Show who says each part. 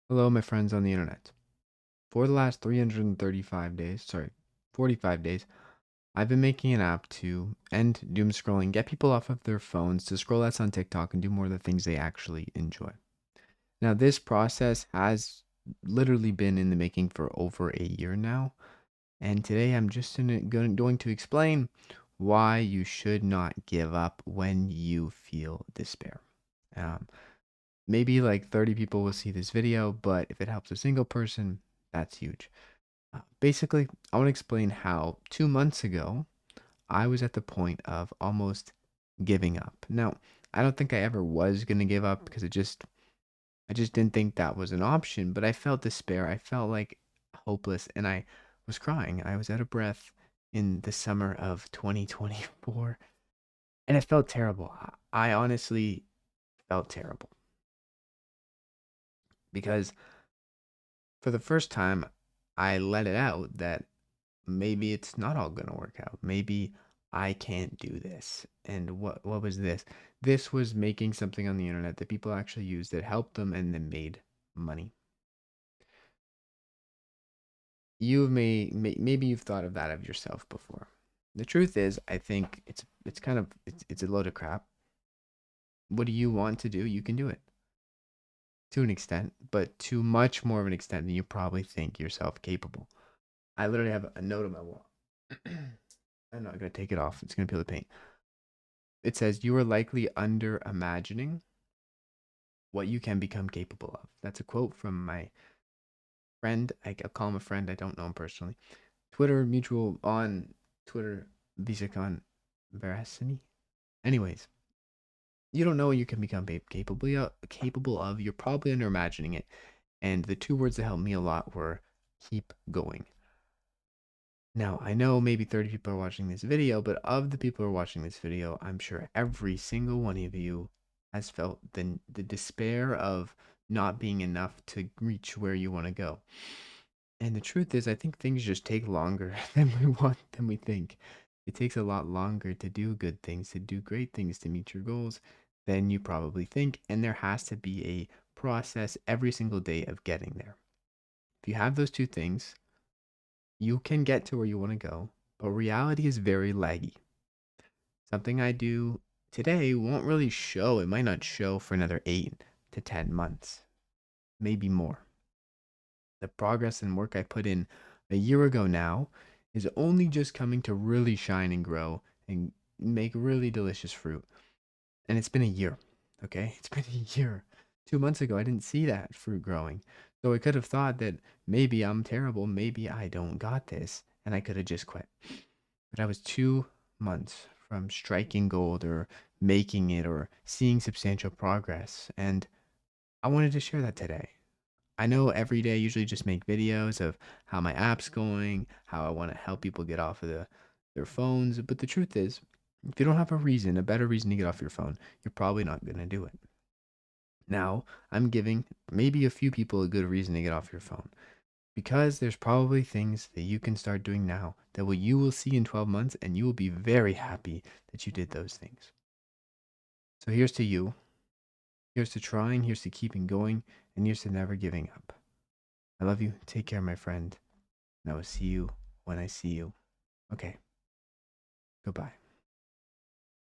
Speaker 1: Hello, my friends on the internet. For the last 335 days, 45 days, I've been making an app to end doom scrolling, get people off of their phones to scroll less on TikTok and do more of the things they actually enjoy. Now, this process has literally been in the making for over a year now, and today I'm just going to explain why you should not give up when you feel despair. Um, Maybe like 30 people will see this video, but if it helps a single person, that's huge. Basically, I want to explain how 2 months ago I was at the point of almost giving up. Now, I don't think I ever was going to give up because I just didn't think that was an option, but I felt despair. I felt like hopeless and I was crying. I was out of breath in the summer of 2024 and it felt terrible. I honestly felt terrible because for the first time, I let it out that maybe it's not all going to work out. Maybe I can't do this. And what was this? This was making something on the internet that people actually used that helped them and then made money. Maybe you've thought of that of yourself before. The truth is, I think it's a load of crap. What do you want to do? You can do it to an extent, but to much more of an extent than you probably think yourself capable. I literally have a note on my wall. I'm not gonna take it off. It's gonna peel the paint. It says you are likely under imagining what you can become capable of. That's a quote from my friend. I'll call him a friend. I don't know him personally. Twitter mutual on Twitter. Visacon Veracini. Anyways, you don't know what you can become capable of. You're probably under imagining it. And the two words that helped me a lot were keep going. Now, I know maybe 30 people are watching this video, but of the people who are watching this video, I'm sure every single one of you has felt the despair of not being enough to reach where you want to go. And the truth is, I think things just take longer than we think. It takes a lot longer to do good things, to do great things, to meet your goals than you probably think. And there has to be a process every single day of getting there. If you have those two things, you can get to where you want to go, but reality is very laggy. Something I do today won't really show. It might not show for another 8 to 10 months, maybe more. The progress and work I put in a year ago now is only just coming to really shine and grow and make really delicious fruit. And it's been a year, okay? It's been a year. 2 months ago, I didn't see that fruit growing. So I could have thought that maybe I'm terrible, maybe I don't got this, and I could have just quit. But I was 2 months from striking gold or making it or seeing substantial progress. And I wanted to share that today. I know every day I usually just make videos of how my app's going, how I want to help people get off of their phones. But the truth is, if you don't have a reason, a better reason to get off your phone, you're probably not going to do it. Now, I'm giving maybe a few people a good reason to get off your phone because there's probably things that you can start doing now that you will see in 12 months and you will be very happy that you did those things. So here's to you. Here's to trying, here's to keeping going, and here's to never giving up. I love you. Take care, my friend. And I will see you when I see you. Okay. Goodbye.